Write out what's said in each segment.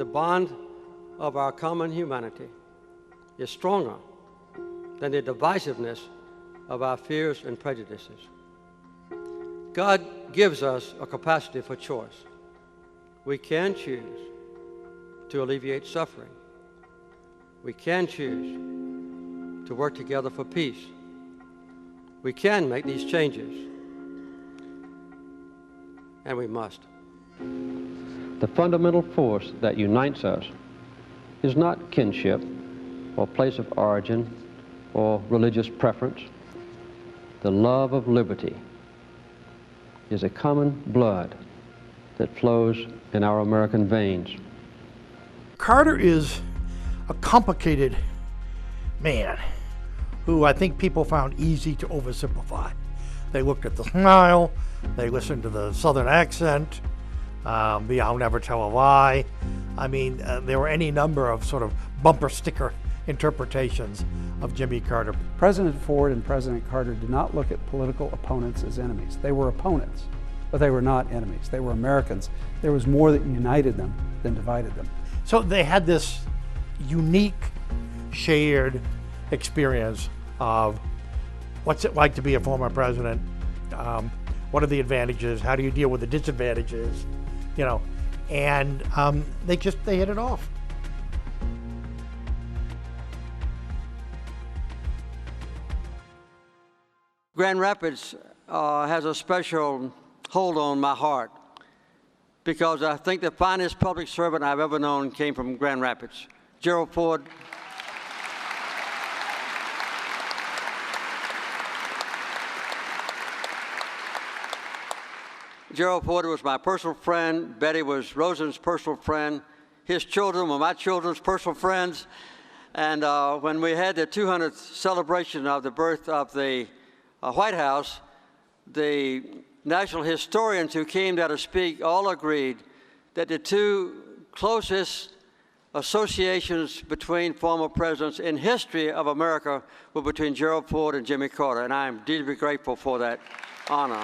the bond of our common humanity is stronger than the divisiveness of our fears and prejudices. God gives us a capacity for choice. We can choose to alleviate suffering. We can choose to work together for peace. We can make these changes, and we must. The fundamental force that unites us is not kinship or place of origin or religious preference. The love of liberty is a common blood that flows in our American veins. Carter is a complicated man who I think people found easy to oversimplify. They looked at the smile, they listened to the Southern accent, the I'll never tell a lie. I mean, there were any number of sort of bumper sticker interpretations of Jimmy Carter. President Ford and President Carter did not look at political opponents as enemies. They were opponents, but they were not enemies. They were Americans. There was more that united them than divided them. So they had this unique, shared experience of what's it like to be a former president, what are the advantages, how do you deal with the disadvantages, you know, and they hit it off. Grand Rapids has a special hold on my heart because I think the finest public servant I've ever known came from Grand Rapids. Gerald Ford. Gerald Ford was my personal friend. Betty was Rosen's personal friend. His children were my children's personal friends. And when we had the 200th celebration of the birth of the White House, the national historians who came there to speak all agreed that the two closest associations between former presidents in history of America were between Gerald Ford and Jimmy Carter, and I am deeply grateful for that honor.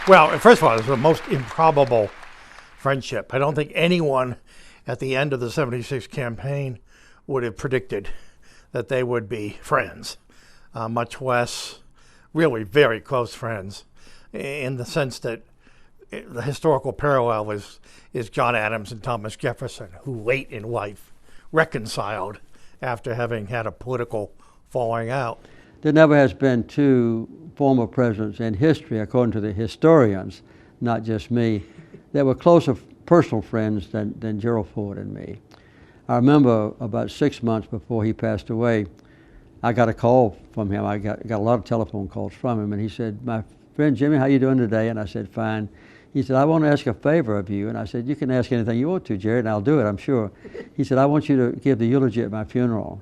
Well, first of all, it was the most improbable friendship. I don't think anyone at the end of the 76 campaign would have predicted that they would be friends, much less really very close friends, in the sense that the historical parallel is John Adams and Thomas Jefferson, who late in life reconciled after having had a political falling out. There never has been two former presidents in history, according to the historians, not just me, that were closer personal friends than Gerald Ford and me. I remember about 6 months before he passed away, I got a call from him. I got a lot of telephone calls from him, and he said, "My friend Jimmy, how you doing today?" And I said, "Fine." He said, "I want to ask a favor of you." And I said, "You can ask anything you want to, Jerry, and I'll do it, I'm sure." He said, "I want you to give the eulogy at my funeral."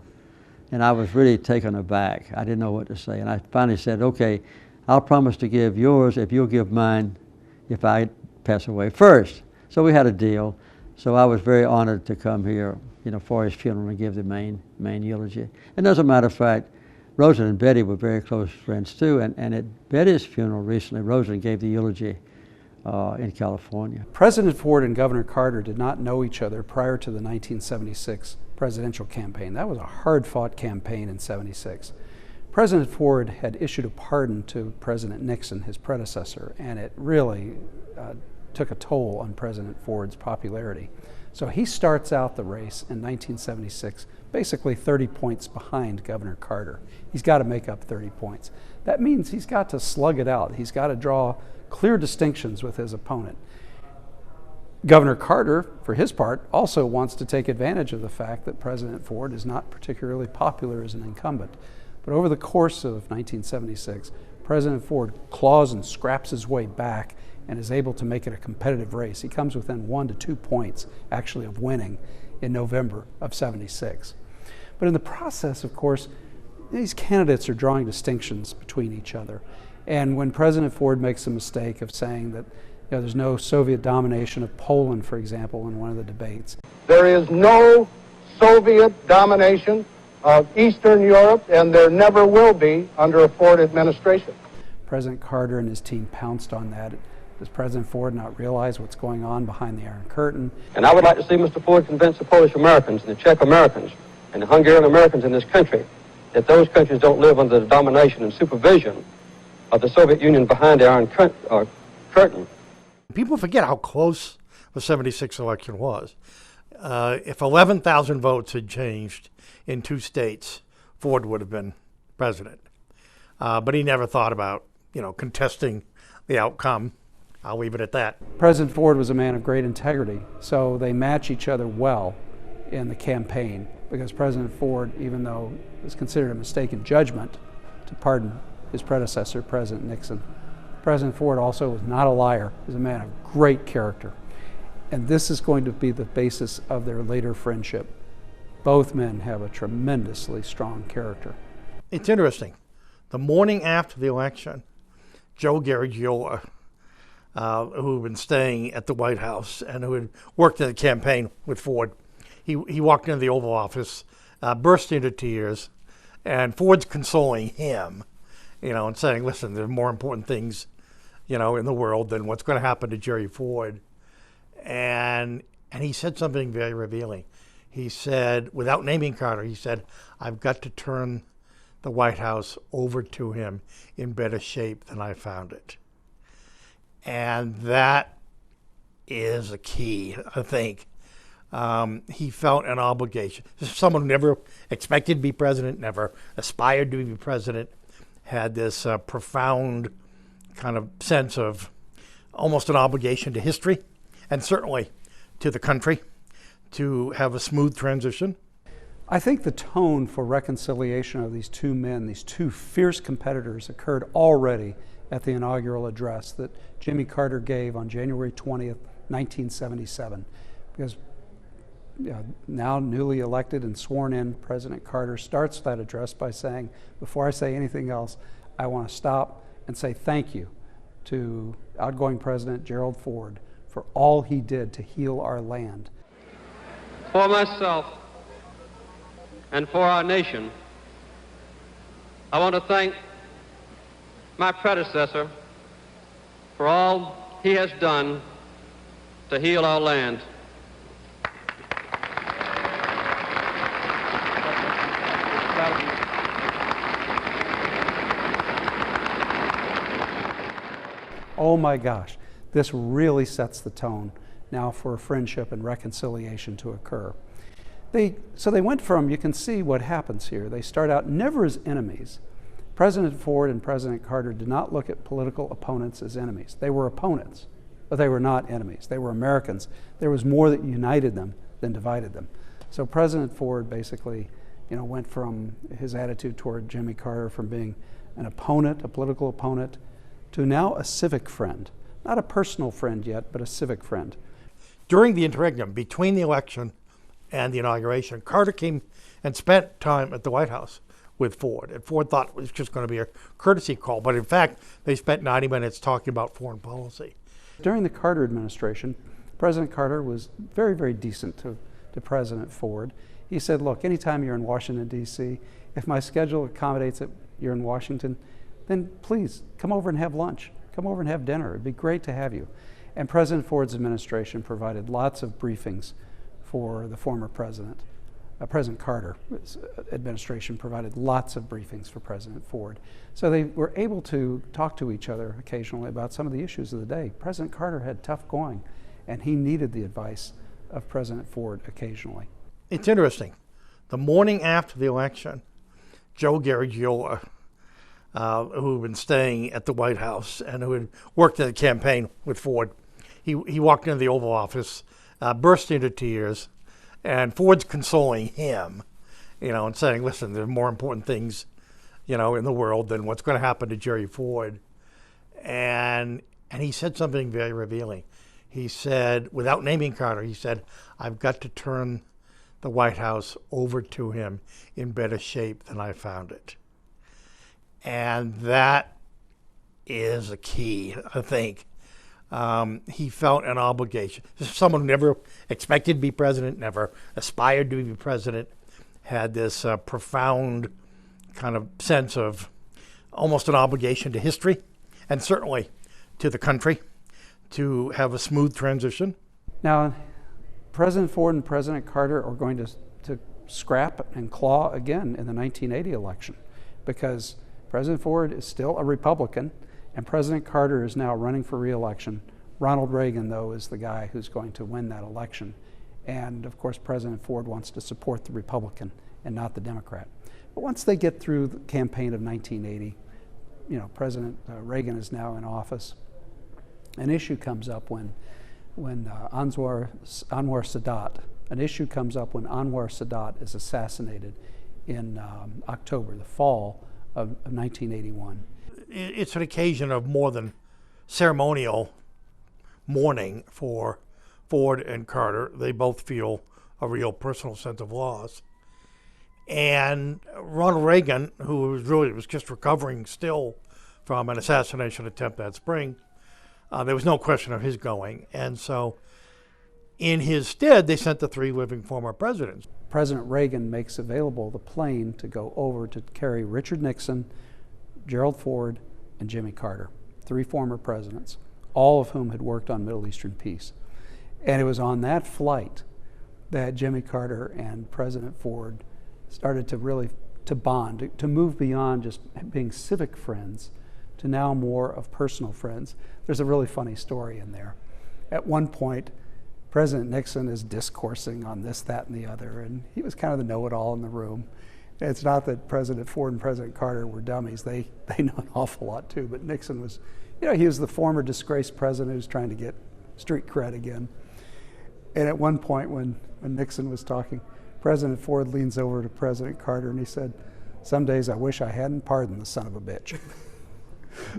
And I was really taken aback. I didn't know what to say. And I finally said, "Okay, I'll promise to give yours if you'll give mine if I pass away first." So we had a deal. So I was very honored to come here, for his funeral and give the main eulogy. And as a matter of fact, Rosen and Betty were very close friends too. And at Betty's funeral recently, Rosen gave the eulogy in California. President Ford and Governor Carter did not know each other prior to the 1976 presidential campaign. That was a hard-fought campaign in '76. President Ford had issued a pardon to President Nixon, his predecessor, and it really took a toll on President Ford's popularity. So he starts out the race in 1976, basically 30 points behind Governor Carter. He's got to make up 30 points. That means he's got to slug it out. He's got to draw clear distinctions with his opponent. Governor Carter, for his part, also wants to take advantage of the fact that President Ford is not particularly popular as an incumbent. But over the course of 1976, President Ford claws and scraps his way back and is able to make it a competitive race. He comes within 1 to 2 points, actually, of winning in November of '76. But in the process, of course, these candidates are drawing distinctions between each other. And when President Ford makes a mistake of saying that there's no Soviet domination of Poland, for example, in one of the debates. There is no Soviet domination of Eastern Europe, and there never will be under a Ford administration. President Carter and his team pounced on that, Does President Ford not realize what's going on behind the Iron Curtain? And I would like to see Mr. Ford convince the Polish Americans and the Czech Americans and the Hungarian Americans in this country that those countries don't live under the domination and supervision of the Soviet Union behind the Iron Curtain. People forget how close the 76 election was. If 11,000 votes had changed in 2 states, Ford would have been president. But he never thought about, contesting the outcome. I'll leave it at that. President Ford was a man of great integrity, so they match each other well in the campaign, because President Ford, even though it was considered a mistaken judgment to pardon his predecessor, President Nixon, President Ford also was not a liar. He was a man of great character. And this is going to be the basis of their later friendship. Both men have a tremendously strong character. It's interesting. The morning after the election, Joe Garagiola, who had been staying at the White House and who had worked in the campaign with Ford, he walked into the Oval Office, burst into tears, and Ford's consoling him, and saying, listen, there are more important things, in the world than what's going to happen to Jerry Ford. And he said something very revealing. He said, without naming Carter, he said, I've got to turn the White House over to him in better shape than I found it. And that is a key, I think. He felt an obligation. Someone who never expected to be president, never aspired to be president, had this profound kind of sense of almost an obligation to history, and certainly to the country, to have a smooth transition. I think the tone for reconciliation of these two men, these two fierce competitors, occurred already at the inaugural address that Jimmy Carter gave on January 20th, 1977. Because now newly elected and sworn in, President Carter starts that address by saying, before I say anything else, I want to stop and say thank you to outgoing President Gerald Ford for all he did to heal our land. For myself and for our nation, I want to thank my predecessor for all he has done to heal our land. Oh my gosh, this really sets the tone now for friendship and reconciliation to occur. So they went from, you can see what happens here. They start out never as enemies. President Ford and President Carter did not look at political opponents as enemies. They were opponents, but they were not enemies. They were Americans. There was more that united them than divided them. So President Ford basically, went from his attitude toward Jimmy Carter from being an opponent, a political opponent, to now a civic friend. Not a personal friend yet, but a civic friend. During the interregnum between the election and the inauguration, Carter came and spent time at the White House with Ford. And Ford thought it was just going to be a courtesy call, but in fact, they spent 90 minutes talking about foreign policy. During the Carter administration, President Carter was very, very decent to President Ford. He said, look, anytime you're in Washington, D.C., if my schedule accommodates it, you're in Washington, then please come over and have lunch. Come over and have dinner. It'd be great to have you. And President Ford's administration provided lots of briefings for the former president. President Carter's administration provided lots of briefings for President Ford. So they were able to talk to each other occasionally about some of the issues of the day. President Carter had tough going, and he needed the advice of President Ford occasionally. It's interesting. The morning after the election, Joe Garagiola, who had been staying at the White House and who had worked in the campaign with Ford, he walked into the Oval Office, burst into tears, and Ford's consoling him, and saying, listen, there are more important things, in the world than what's going to happen to Jerry Ford. And he said something very revealing. He said, without naming Carter, he said, I've got to turn the White House over to him in better shape than I found it. And that is a key, I think. He felt an obligation. Someone who never expected to be president, never aspired to be president, had this profound kind of sense of almost an obligation to history, and certainly to the country, to have a smooth transition. Now, President Ford and President Carter are going to scrap and claw again in the 1980 election, because President Ford is still a Republican and President Carter is now running for re-election. Ronald Reagan, though, is the guy who's going to win that election. And of course, President Ford wants to support the Republican and not the Democrat. But once they get through the campaign of 1980, President Reagan is now in office. An issue comes up when Anwar Sadat is assassinated in October, the fall of 1981. It's an occasion of more than ceremonial mourning for Ford and Carter. They both feel a real personal sense of loss. And Ronald Reagan, who was just recovering still from an assassination attempt that spring, there was no question of his going. And so in his stead, they sent the three living former presidents. President Reagan makes available the plane to go over to carry Richard Nixon, Gerald Ford, and Jimmy Carter, three former presidents, all of whom had worked on Middle Eastern peace. And it was on that flight that Jimmy Carter and President Ford started to bond, to move beyond just being civic friends to now more of personal friends. There's a really funny story in there. At one point, President Nixon is discoursing on this, that, and the other, and he was kind of the know-it-all in the room. It's not that President Ford and President Carter were dummies. They know an awful lot too, but Nixon was, he was the former disgraced president who's trying to get street cred again. And at one point when Nixon was talking, President Ford leans over to President Carter and he said, "Some days I wish I hadn't pardoned the son of a bitch."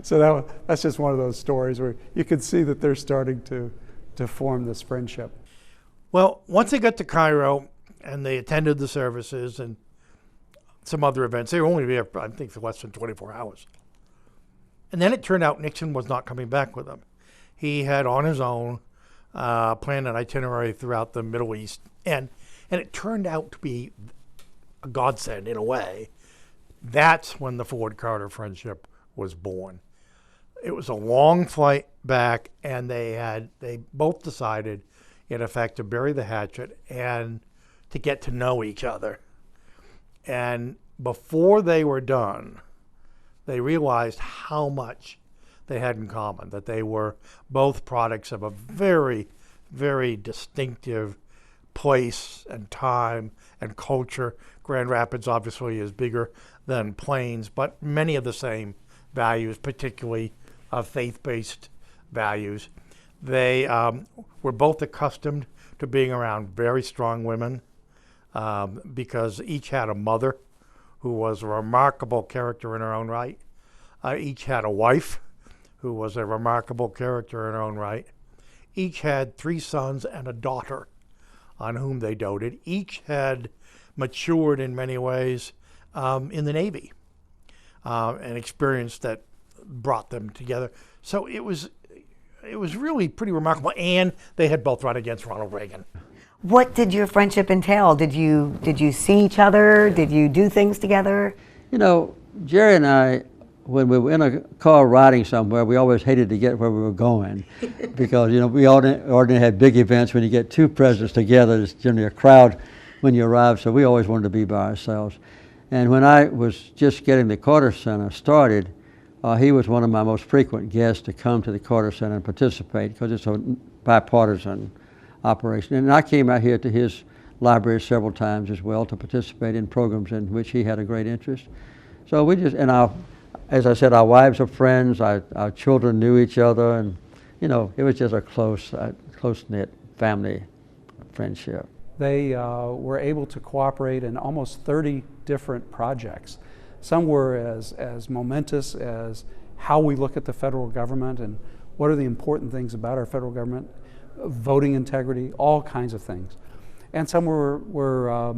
So that's just one of those stories where you can see that they're starting to form this friendship. Well, once they got to Cairo and they attended the services and some other events, they were only there, I think, for less than 24 hours. And then it turned out Nixon was not coming back with them. He had, on his own, planned an itinerary throughout the Middle East. And it turned out to be a godsend in a way. That's when the Ford-Carter friendship was born. It was a long flight back, and they both decided, in effect, to bury the hatchet and to get to know each other. And before they were done, they realized how much they had in common, that they were both products of a very, very distinctive place and time and culture. Grand Rapids obviously is bigger than Plains, but many of the same values, particularly faith-based values. They were both accustomed to being around very strong women because each had a mother who was a remarkable character in her own right. Each had a wife who was a remarkable character in her own right. Each had 3 sons and a daughter on whom they doted. Each had matured in many ways in the Navy, an experience that brought them together. So it was really pretty remarkable, and they had both run against Ronald Reagan. What did your friendship entail? Did you see each other? Did you do things together? Jerry and I, when we were in a car riding somewhere, we always hated to get where we were going because, we ordinarily had big events. When you get 2 presidents together, there's generally a crowd when you arrive, so we always wanted to be by ourselves. And when I was just getting the Carter Center started, he was one of my most frequent guests to come to the Carter Center and participate because it's a bipartisan operation. And I came out here to his library several times as well to participate in programs in which he had a great interest. So we just, as I said, our wives are friends, our children knew each other, and it was just a close-knit family friendship. They were able to cooperate in almost 30 different projects. Some were as momentous as how we look at the federal government and what are the important things about our federal government, voting integrity, all kinds of things. And some were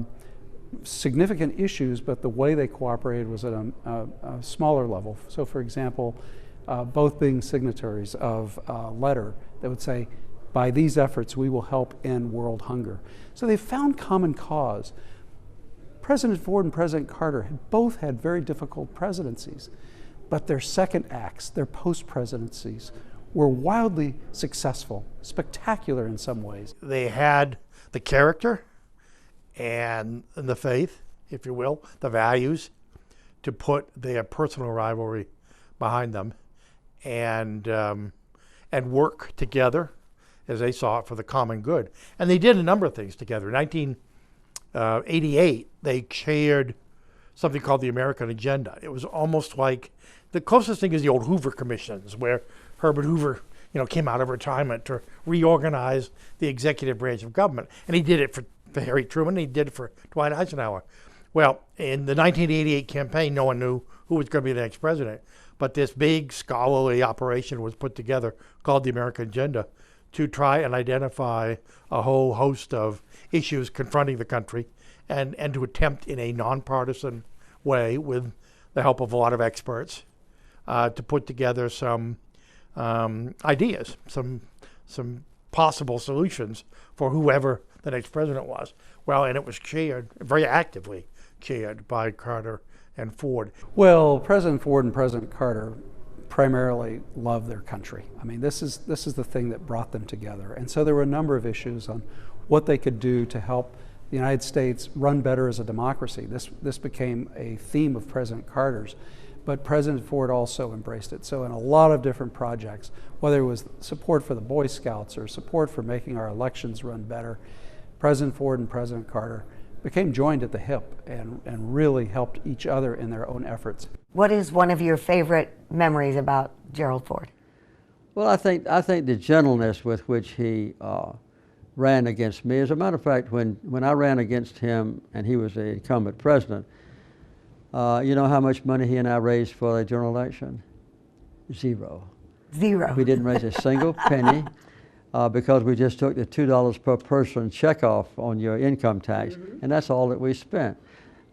significant issues, but the way they cooperated was at a smaller level. So for example, both being signatories of a letter that would say, by these efforts we will help end world hunger. So they found common cause. President Ford and President Carter had both had very difficult presidencies, but their second acts, their post-presidencies, were wildly successful, spectacular in some ways. They had the character and the faith, if you will, the values, to put their personal rivalry behind them and work together as they saw it for the common good. And they did a number of things together. In 1988, they chaired something called the American Agenda. It was almost like, the closest thing is the old Hoover Commissions, where Herbert Hoover, came out of retirement to reorganize the executive branch of government. And he did it for Harry Truman, and he did it for Dwight Eisenhower. Well, in the 1988 campaign, no one knew who was going to be the next president. But this big scholarly operation was put together called the American Agenda to try and identify a whole host of issues confronting the country and to attempt in a nonpartisan way, with the help of a lot of experts, to put together some ideas, some possible solutions for whoever the next president was. Well, and it was chaired, very actively chaired, by Carter and Ford. Well, President Ford and President Carter primarily loved their country. I mean, this is the thing that brought them together. And so there were a number of issues on what they could do to help the United States run better as a democracy. This became a theme of President Carter's, but President Ford also embraced it. So in a lot of different projects, whether it was support for the Boy Scouts or support for making our elections run better, President Ford and President Carter became joined at the hip and really helped each other in their own efforts. What is one of your favorite memories about Gerald Ford? Well, I think the gentleness with which he ran against me. As a matter of fact, when I ran against him and he was the incumbent president, you know how much money he and I raised for the general election? Zero. Zero. We didn't raise a single penny because we just took the $2 per person check off on your income tax, and that's all that we spent.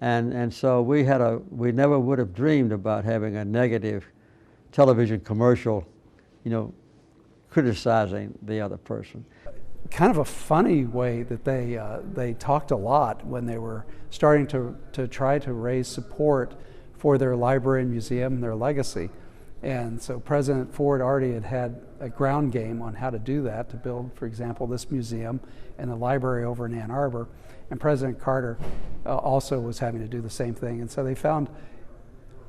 And so we never would have dreamed about having a negative television commercial, criticizing the other person. Kind of a funny way that they talked a lot when they were starting to try to raise support for their library and museum and their legacy. And so President Ford already had a ground game on how to do that, to build, for example, this museum and the library over in Ann Arbor. And President Carter also was having to do the same thing. And so they found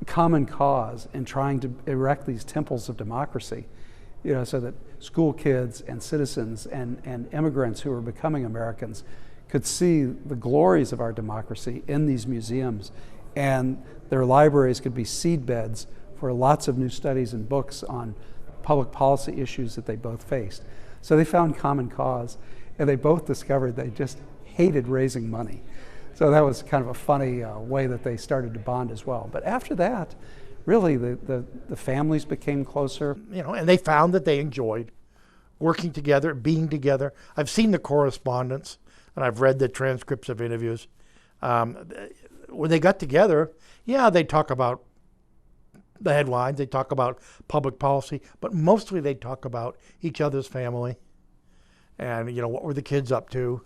common cause in trying to erect these temples of democracy, so that school kids and citizens and immigrants who were becoming Americans could see the glories of our democracy in these museums, and their libraries could be seedbeds for lots of new studies and books on public policy issues that they both faced. So they found common cause, and they both discovered they just hated raising money. So that was kind of a funny way that they started to bond as well. But after that, really, the families became closer. And they found that they enjoyed working together, being together. I've seen the correspondence, and I've read the transcripts of interviews. When they got together, they talk about the headlines, they talk about public policy, but mostly they talk about each other's family and, what were the kids up to.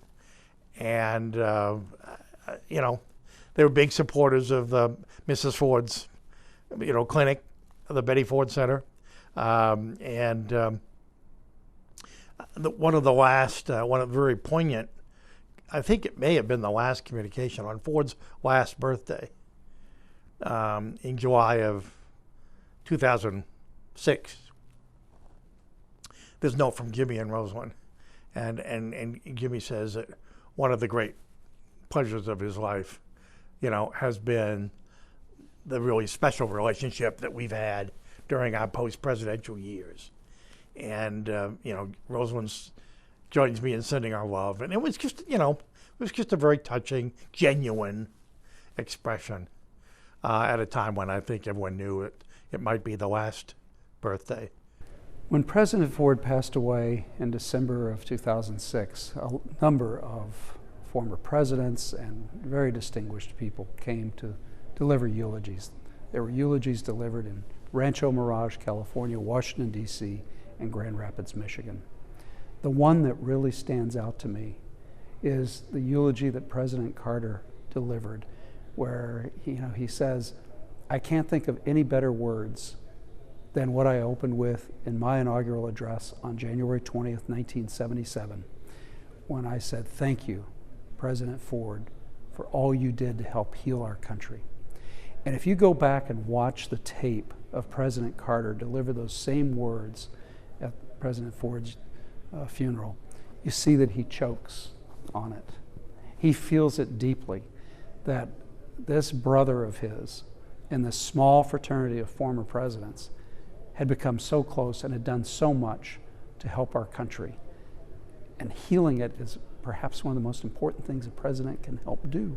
And, they were big supporters of Mrs. Ford's clinic, the Betty Ford Center, one of the very poignant, I think it may have been the last communication on Ford's last birthday, in July of 2006. There's a note from Jimmy and Rosalind, and Jimmy says that one of the great pleasures of his life, has been the really special relationship that we've had during our post-presidential years. And, Rosalind joins me in sending our love. And it was just, a very touching, genuine expression at a time when I think everyone knew it might be the last birthday. When President Ford passed away in December of 2006, a number of former presidents and very distinguished people came to deliver eulogies. There were eulogies delivered in Rancho Mirage, California, Washington, D.C., and Grand Rapids, Michigan. The one that really stands out to me is the eulogy that President Carter delivered, where he says, "I can't think of any better words than what I opened with in my inaugural address on January 20th, 1977, when I said, "Thank you, President Ford, for all you did to help heal our country." And if you go back and watch the tape of President Carter deliver those same words at President Ford's funeral, you see that he chokes on it. He feels it deeply, that this brother of his in this small fraternity of former presidents had become so close and had done so much to help our country. And healing it is perhaps one of the most important things a president can help do.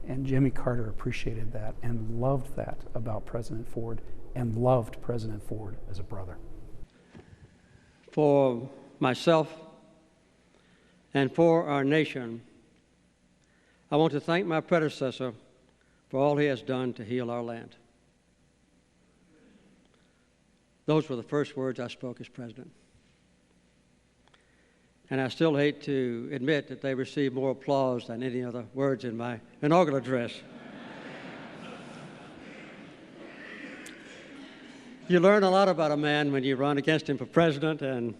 And Jimmy Carter appreciated that and loved that about President Ford and loved President Ford as a brother. For myself and for our nation, I want to thank my predecessor for all he has done to heal our land. Those were the first words I spoke as president. And I still hate to admit that they received more applause than any other words in my inaugural address. You learn a lot about a man when you run against him for president, and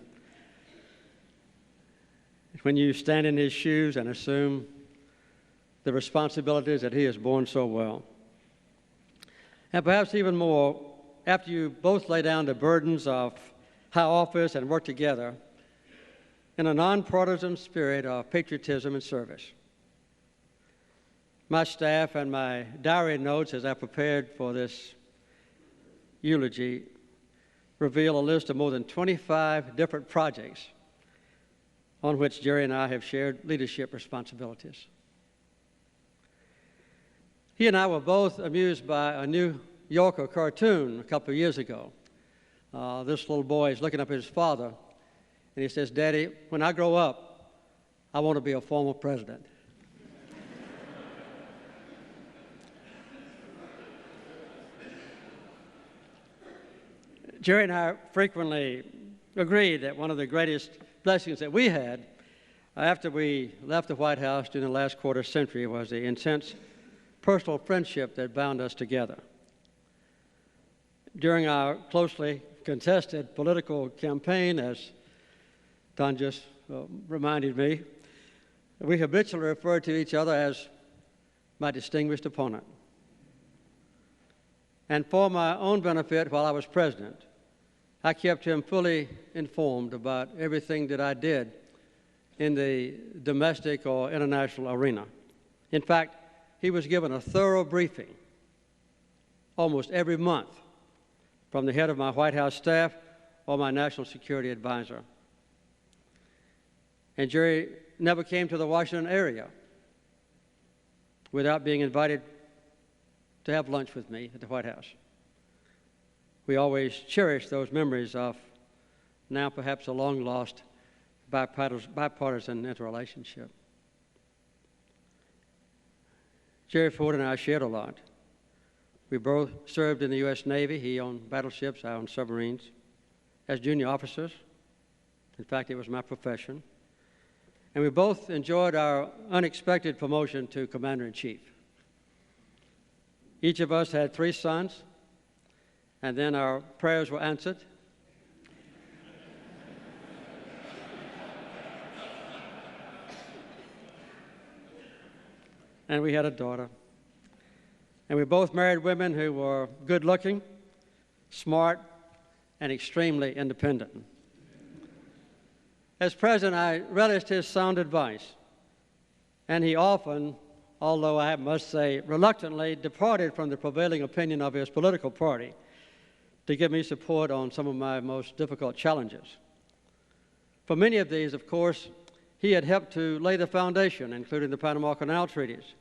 when you stand in his shoes and assume the responsibilities that he has borne so well. And perhaps even more, after you both lay down the burdens of high office and work together in a nonpartisan spirit of patriotism and service. My staff and my diary notes as I prepared for this eulogy reveal a list of more than 25 different projects on which Jerry and I have shared leadership responsibilities. He and I were both amused by a New Yorker cartoon a couple of years ago. This little boy is looking up at his father, and he says, "Daddy, when I grow up, I want to be a former president." Jerry and I frequently agreed that one of the greatest blessings that we had after we left the White House during the last quarter century was the intense personal friendship that bound us together. During our closely contested political campaign, as Don just reminded me, we habitually referred to each other as my distinguished opponent. And for my own benefit while I was president, I kept him fully informed about everything that I did in the domestic or international arena. In fact, he was given a thorough briefing almost every month from the head of my White House staff or my national security advisor. And Jerry never came to the Washington area without being invited to have lunch with me at the White House. We always cherish those memories of now perhaps a long-lost bipartisan interrelationship. Jerry Ford and I shared a lot. We both served in the U.S. Navy. He on battleships, I on submarines, as junior officers. In fact, it was my profession. And we both enjoyed our unexpected promotion to Commander-in-Chief. Each of us had 3 sons, and then our prayers were answered. And we had a daughter. And we both married women who were good-looking, smart, and extremely independent. As president, I relished his sound advice, and he often, although I must say reluctantly, departed from the prevailing opinion of his political party to give me support on some of my most difficult challenges. For many of these, of course, he had helped to lay the foundation, including the Panama Canal treaties,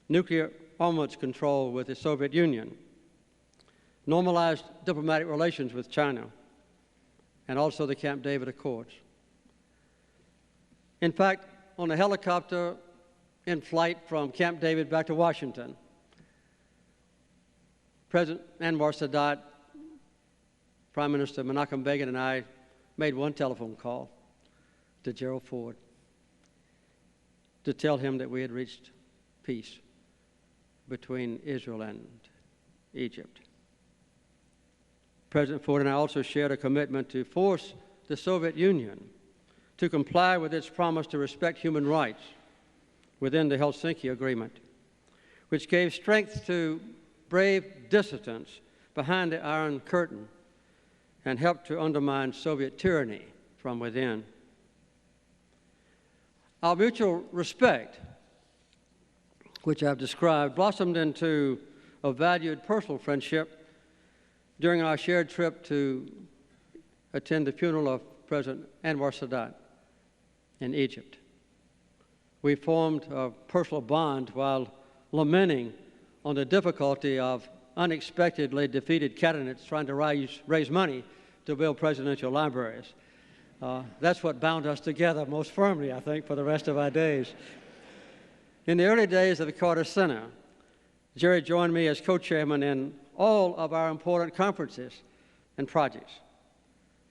nuclear armaments control with the Soviet Union, normalized diplomatic relations with China, and also the Camp David Accords. In fact, on a helicopter in flight from Camp David back to Washington, President Anwar Sadat, Prime Minister Menachem Begin, and I made one telephone call to Gerald Ford to tell him that we had reached peace between Israel and Egypt. President Ford and I also shared a commitment to force the Soviet Union to comply with its promise to respect human rights within the Helsinki Agreement, which gave strength to brave dissidents behind the Iron Curtain and helped to undermine Soviet tyranny from within. Our mutual respect, which I've described, blossomed into a valued personal friendship during our shared trip to attend the funeral of President Anwar Sadat in Egypt. We formed a personal bond while lamenting on the difficulty of unexpectedly defeated candidates trying to raise money to build presidential libraries. That's what bound us together most firmly, I think, for the rest of our days. In the early days of the Carter Center, Jerry joined me as co-chairman in all of our important conferences and projects,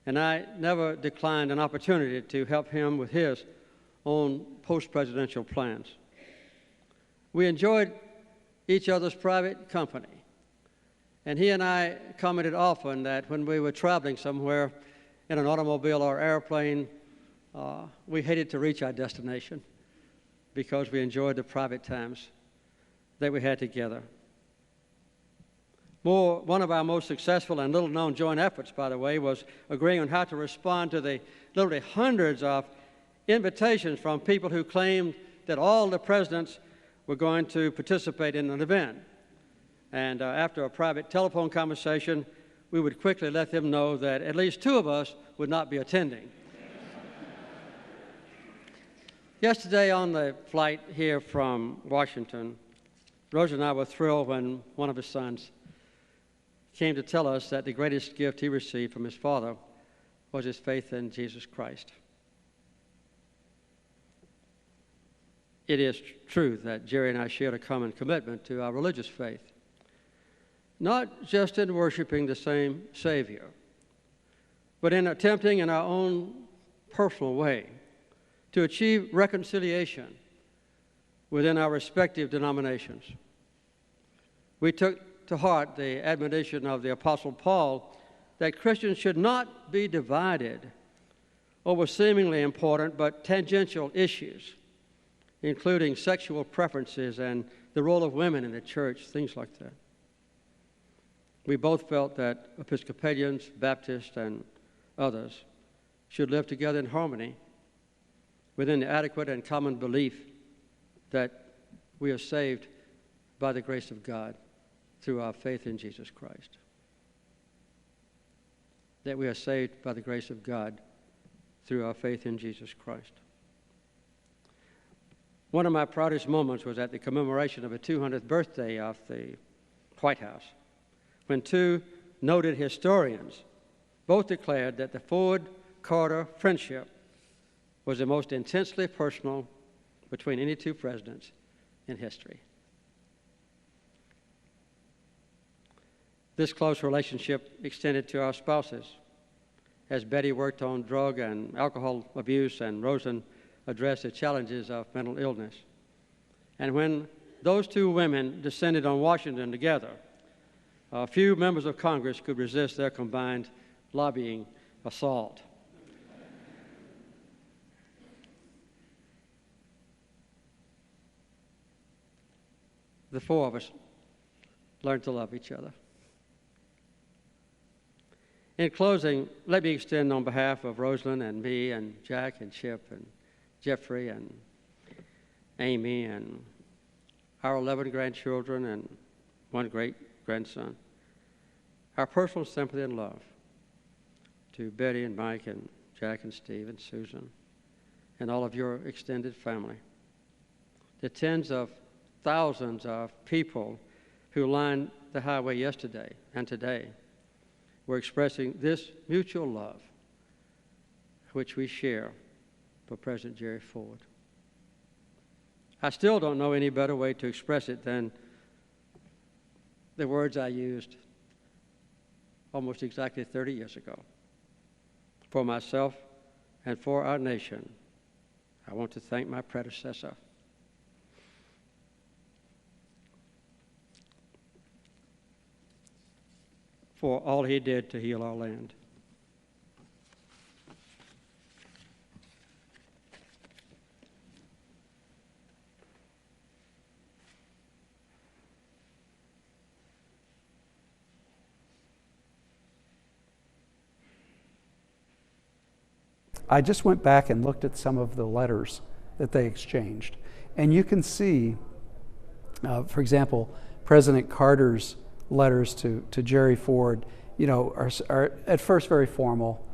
and I never declined an opportunity to help him with his own post-presidential plans. We enjoyed each other's private company, and he and I commented often that when we were traveling somewhere in an automobile or airplane, we hated to reach our destination because we enjoyed the private times that we had together. One of our most successful and little-known joint efforts, by the way, was agreeing on how to respond to the literally hundreds of invitations from people who claimed that all the presidents were going to participate in an event. And after a private telephone conversation, we would quickly let them know that at least two of us would not be attending. Yesterday on the flight here from Washington, Roger and I were thrilled when one of his sons came to tell us that the greatest gift he received from his father was his faith in Jesus Christ. It is true that Jerry and I shared a common commitment to our religious faith, not just in worshiping the same Savior, but in attempting in our own personal way to achieve reconciliation within our respective denominations. We took to heart the admonition of the Apostle Paul that Christians should not be divided over seemingly important but tangential issues, including sexual preferences and the role of women in the church, things like that. We both felt that Episcopalians, Baptists, and others should live together in harmony within the adequate and common belief that we are saved by the grace of God through our faith in Jesus Christ. That we are saved by the grace of God through our faith in Jesus Christ. One of my proudest moments was at the commemoration of the 200th birthday of the White House, when two noted historians both declared that the Ford-Carter friendship was the most intensely personal between any two presidents in history. This close relationship extended to our spouses, as Betty worked on drug and alcohol abuse and Rosen addressed the challenges of mental illness. And when those two women descended on Washington together, few members of Congress could resist their combined lobbying assault. The four of us learned to love each other. In closing, let me extend on behalf of Rosalind and me and Jack and Chip and Jeffrey and Amy and our 11 grandchildren and one great-grandson, our personal sympathy and love to Betty and Mike and Jack and Steve and Susan and all of your extended family. The tens of thousands of people who lined the highway yesterday and today were expressing this mutual love which we share for President Jerry Ford. I still don't know any better way to express it than the words I used almost exactly 30 years ago. For myself and for our nation, I want to thank my predecessor for all he did to heal our land. I just went back and looked at some of the letters that they exchanged. And you can see, for example, President Carter's letters to Jerry Ford, are at first very formal,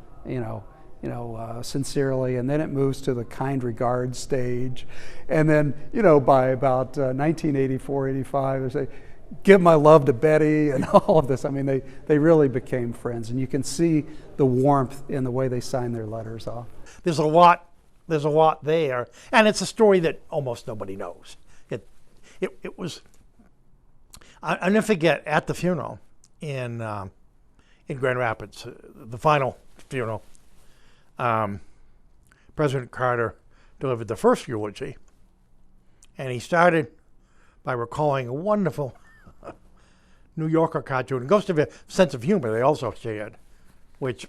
sincerely, and then it moves to the kind regards stage. And then, by about 1984, 85, they say, give my love to Betty, and all of this. I mean, they really became friends, and you can see the warmth in the way they sign their letters off. There's a lot there, and it's a story that almost nobody knows. It was. I'll never forget at the funeral in Grand Rapids, the final funeral. President Carter delivered the first eulogy, and he started by recalling a wonderful New Yorker cartoon. It goes to the sense of humor they also shared, which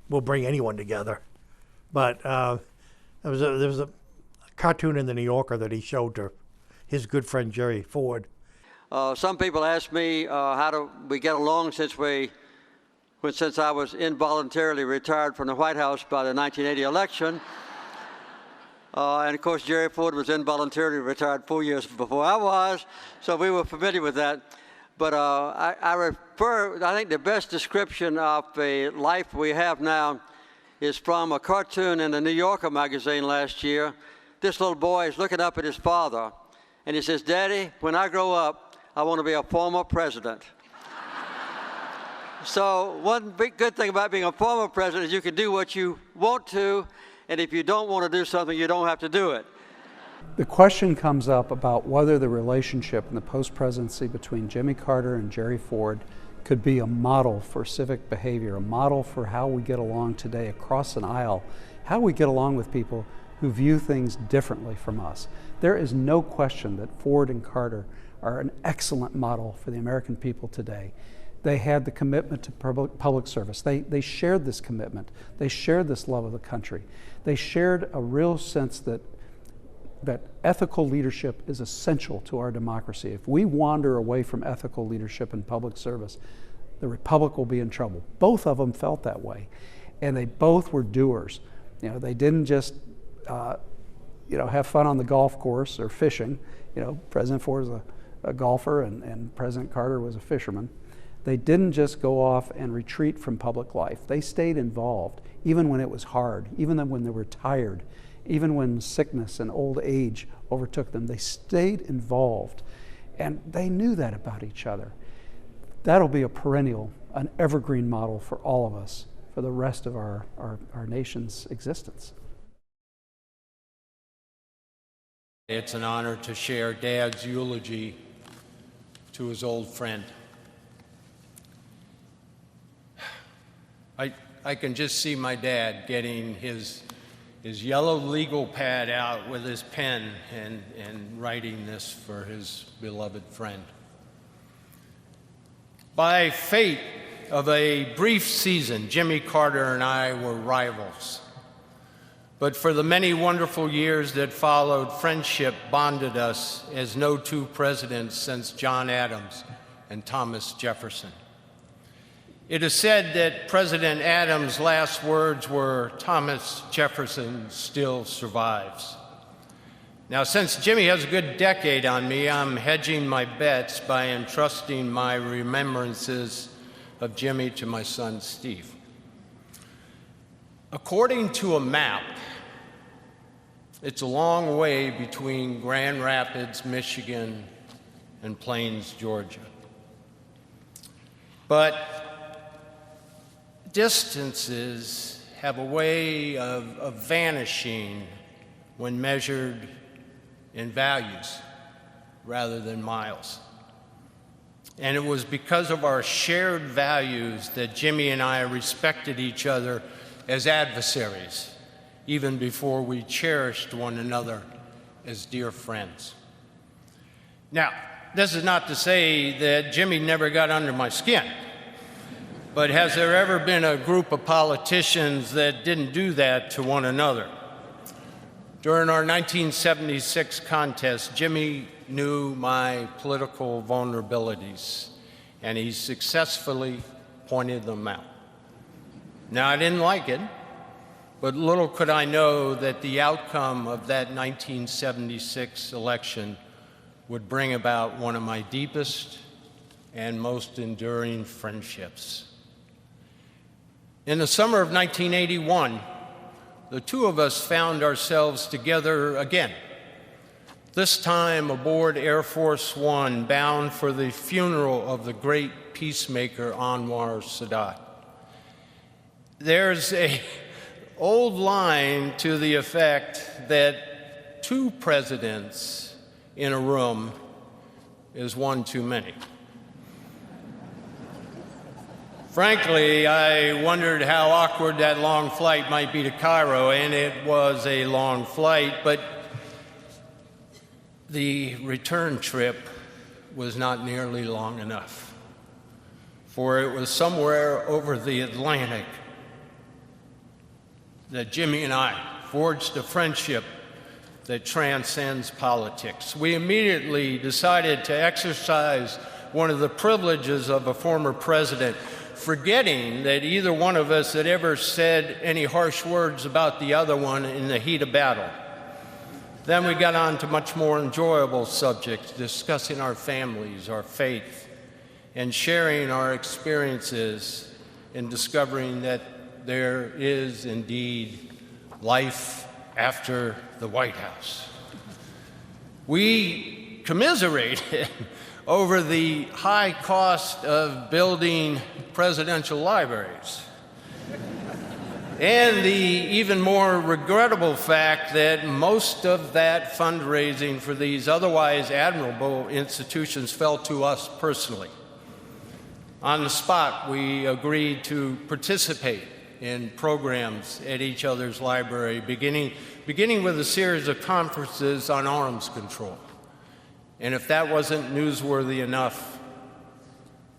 will bring anyone together. But there was a cartoon in the New Yorker that he showed to his good friend Jerry Ford. Some people ask me how do we get along since I was involuntarily retired from the White House by the 1980 election. And of course, Jerry Ford was involuntarily retired 4 years before I was, so we were familiar with that. But I think the best description of the life we have now is from a cartoon in the New Yorker magazine last year. This little boy is looking up at his father, and he says, "Daddy, when I grow up, I want to be a former president." So one big good thing about being a former president is you can do what you want to, and if you don't want to do something, you don't have to do it. The question comes up about whether the relationship in the post-presidency between Jimmy Carter and Jerry Ford could be a model for civic behavior, a model for how we get along today across an aisle, how we get along with people who view things differently from us. There is no question that Ford and Carter are an excellent model for the American people today. They had the commitment to public service. They shared this commitment. They shared this love of the country. They shared a real sense that ethical leadership is essential to our democracy. If we wander away from ethical leadership and public service, the republic will be in trouble. Both of them felt that way, and they both were doers. They didn't just have fun on the golf course or fishing. President Ford was a golfer, and President Carter was a fisherman. They didn't just go off and retreat from public life. They stayed involved, even when it was hard, even when they were tired, even when sickness and old age overtook them. They stayed involved, and they knew that about each other. That'll be a perennial, an evergreen model for all of us for the rest of our nation's existence. It's an honor to share Dad's eulogy to his old friend. I can just see my dad getting his yellow legal pad out with his pen and writing this for his beloved friend. By fate of a brief season, Jimmy Carter and I were rivals. But for the many wonderful years that followed, friendship bonded us as no two presidents since John Adams and Thomas Jefferson. It is said that President Adams' last words were, "Thomas Jefferson still survives." Now, since Jimmy has a good decade on me, I'm hedging my bets by entrusting my remembrances of Jimmy to my son, Steve. According to a map, it's a long way between Grand Rapids, Michigan, and Plains, Georgia. But distances have a way of vanishing when measured in values rather than miles. And it was because of our shared values that Jimmy and I respected each other as adversaries, even before we cherished one another as dear friends. Now, this is not to say that Jimmy never got under my skin. But has there ever been a group of politicians that didn't do that to one another? During our 1976 contest, Jimmy knew my political vulnerabilities, and he successfully pointed them out. Now, I didn't like it, but little could I know that the outcome of that 1976 election would bring about one of my deepest and most enduring friendships. In the summer of 1981, the two of us found ourselves together again, this time aboard Air Force One, bound for the funeral of the great peacemaker Anwar Sadat. There's an old line to the effect that two presidents in a room is one too many. Frankly, I wondered how awkward that long flight might be to Cairo, and it was a long flight, but the return trip was not nearly long enough, for it was somewhere over the Atlantic that Jimmy and I forged a friendship that transcends politics. We immediately decided to exercise one of the privileges of a former president, forgetting that either one of us had ever said any harsh words about the other one in the heat of battle. Then we got on to much more enjoyable subjects, discussing our families, our faith, and sharing our experiences in discovering that there is indeed life after the White House. We commiserated over the high cost of building presidential libraries, and the even more regrettable fact that most of that fundraising for these otherwise admirable institutions fell to us personally. On the spot, we agreed to participate in programs at each other's library, beginning with a series of conferences on arms control. And if that wasn't newsworthy enough,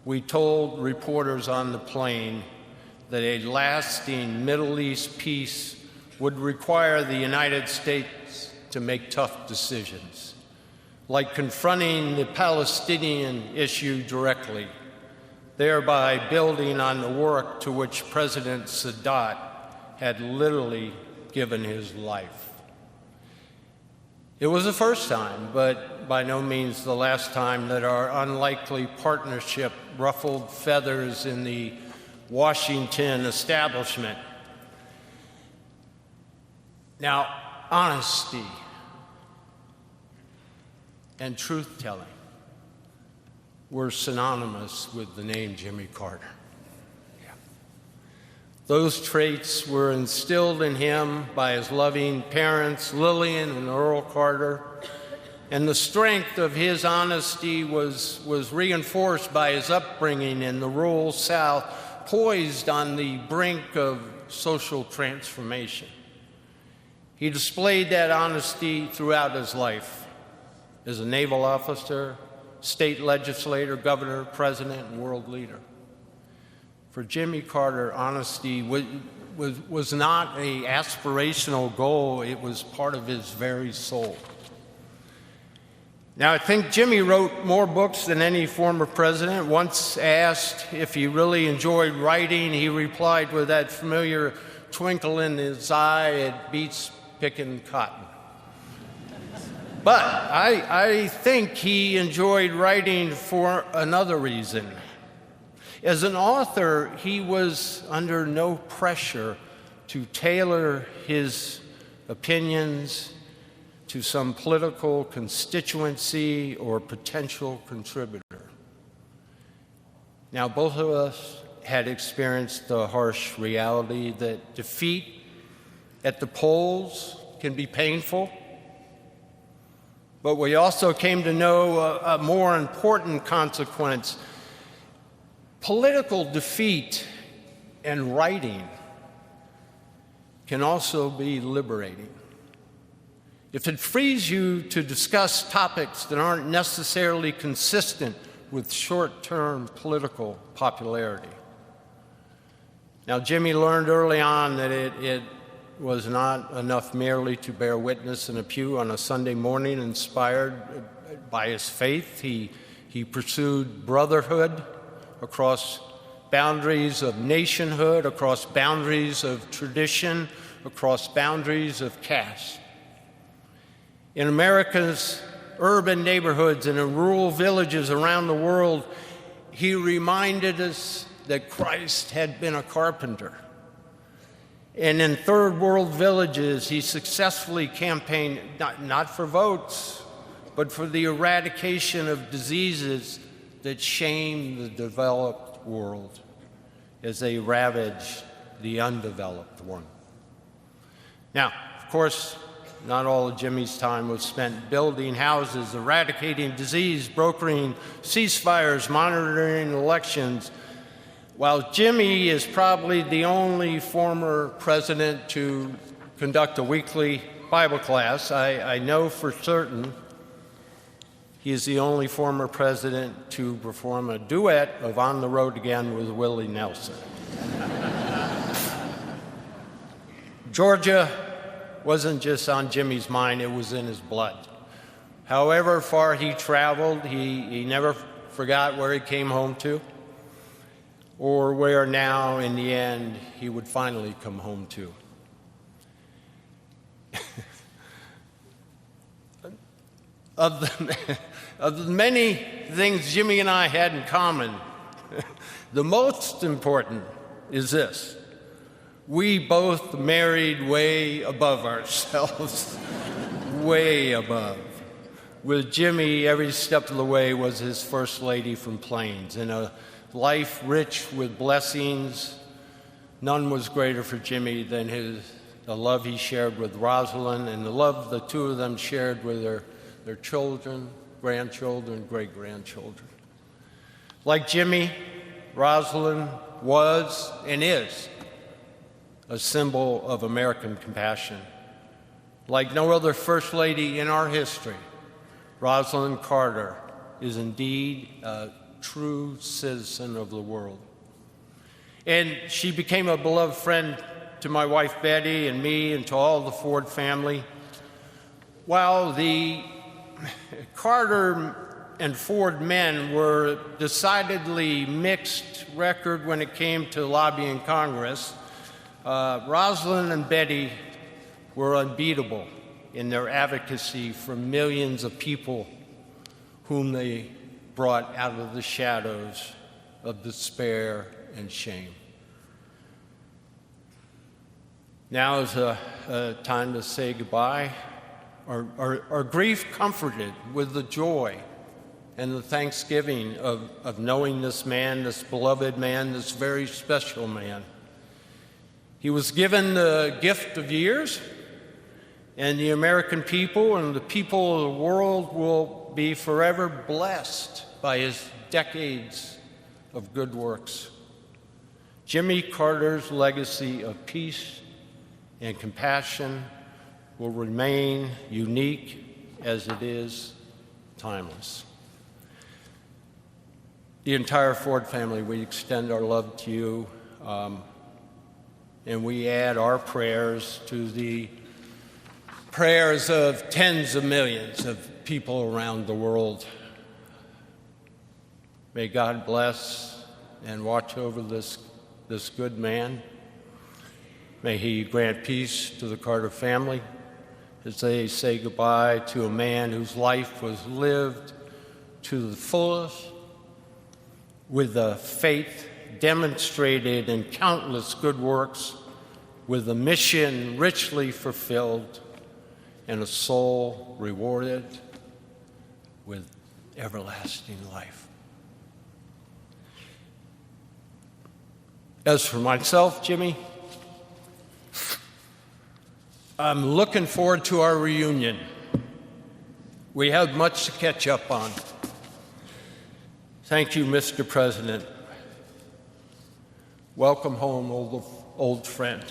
we told reporters on the plane that a lasting Middle East peace would require the United States to make tough decisions, like confronting the Palestinian issue directly, thereby building on the work to which President Sadat had literally given his life. It was the first time, but by no means the last time, that our unlikely partnership ruffled feathers in the Washington establishment. Now, honesty and truth-telling were synonymous with the name Jimmy Carter. Those traits were instilled in him by his loving parents, Lillian and Earl Carter, and the strength of his honesty was reinforced by his upbringing in the rural South, poised on the brink of social transformation. He displayed that honesty throughout his life as a naval officer, state legislator, governor, president, and world leader. For Jimmy Carter, honesty was not an aspirational goal, it was part of his very soul. Now, I think Jimmy wrote more books than any former president. Once asked if he really enjoyed writing, he replied with that familiar twinkle in his eye, "It beats picking cotton." But I think he enjoyed writing for another reason. As an author, he was under no pressure to tailor his opinions to some political constituency or potential contributor. Now, both of us had experienced the harsh reality that defeat at the polls can be painful, but we also came to know a more important consequence. Political defeat and writing can also be liberating. If it frees you to discuss topics that aren't necessarily consistent with short-term political popularity. Now, Jimmy learned early on that it was not enough merely to bear witness in a pew on a Sunday morning. Inspired by his faith, he pursued brotherhood across boundaries of nationhood, across boundaries of tradition, across boundaries of caste. In America's urban neighborhoods and in rural villages around the world, he reminded us that Christ had been a carpenter. And in third world villages, he successfully campaigned not for votes, but for the eradication of diseases that shame the developed world as they ravage the undeveloped one. Now, of course, not all of Jimmy's time was spent building houses, eradicating disease, brokering ceasefires, monitoring elections. While Jimmy is probably the only former president to conduct a weekly Bible class, I know for certain he is the only former president to perform a duet of On the Road Again with Willie Nelson. Georgia wasn't just on Jimmy's mind, it was in his blood. However far he traveled, he never forgot where he came home to, or where now, in the end, he would finally come home to. Of the many things Jimmy and I had in common, the most important is this. We both married way above ourselves, way above. With Jimmy, every step of the way was his first lady from Plains. In a life rich with blessings, none was greater for Jimmy than the love he shared with Rosalind and the love the two of them shared with their children, grandchildren, great-grandchildren. Like Jimmy, Rosalind was and is a symbol of American compassion. Like no other First Lady in our history, Rosalind Carter is indeed a true citizen of the world. And she became a beloved friend to my wife Betty and me and to all the Ford family. While the Carter and Ford men were decidedly mixed record when it came to lobbying Congress, Rosalind and Betty were unbeatable in their advocacy for millions of people whom they brought out of the shadows of despair and shame. Now is a time to say goodbye. Our grief comforted with the joy and the thanksgiving of knowing this man, this beloved man, this very special man. He was given the gift of years, and the American people and the people of the world will be forever blessed by his decades of good works. Jimmy Carter's legacy of peace and compassion will remain unique as it is timeless. The entire Ford family, we extend our love to you, and we add our prayers to the prayers of tens of millions of people around the world. May God bless and watch over this good man. May he grant peace to the Carter family as they say goodbye to a man whose life was lived to the fullest, with the faith demonstrated in countless good works, with a mission richly fulfilled, and a soul rewarded with everlasting life. As for myself, Jimmy, I'm looking forward to our reunion. We have much to catch up on. Thank you, Mr. President. Welcome home, old friend.